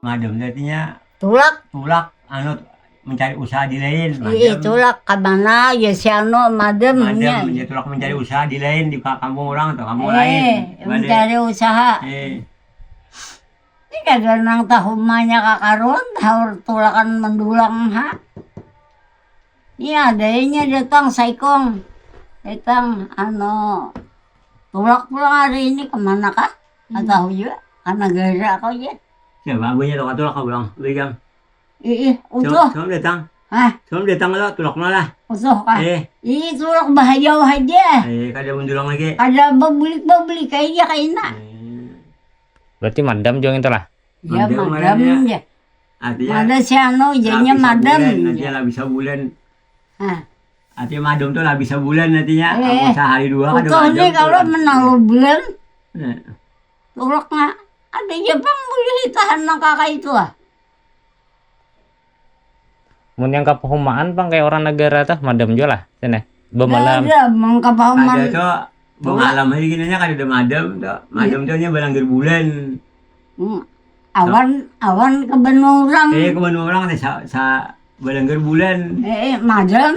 Madem artinya Tulak. tulak mencari usaha di lain. Tulak ke mana ya si anu madem nya. Madem dia tulak mencari usaha di lain di kampung orang atau kampung lain. Mencari usaha. Ini kada nang tahumanya kakaron, tahur tulakan mendulang ha. Iya, adanya datang saikong. Datang tulak pulang hari ini kemana kah? Nggak tahu juga, karena gara kau ya. Siapa abunya tulak tulak kau bilang, bilang. Utuh. Sebelum datang. Hah? Sebelum datang lo tulak malah. Utuh kah? Tulak bahaya aja. Kada mendulang lagi. Kada bablik kayaknya kayaknya. Berarti madam juga itu lah. Ya madam ya. Artinya ada si jadinya madam. Nantinya lah bisa bulan. Artinya madam tuh lah bisa bulan nantinya. Sehari dua kada madam. Utuh kalau menalu bulan. Tulak nga. Ada ya bang boleh tahan ng kakak itu ah. Mun yang kepahumaan bang kayak orang negara tuh madam juga lah. Sini. Bemalam. Ada mengkapahuman. Ada tuh bemalam hari gini nya kada ada madam tuh. Madam tuh nya balanggar bulan. Awan kebenurang. Kebenurang sa balanggar bulan. Madam.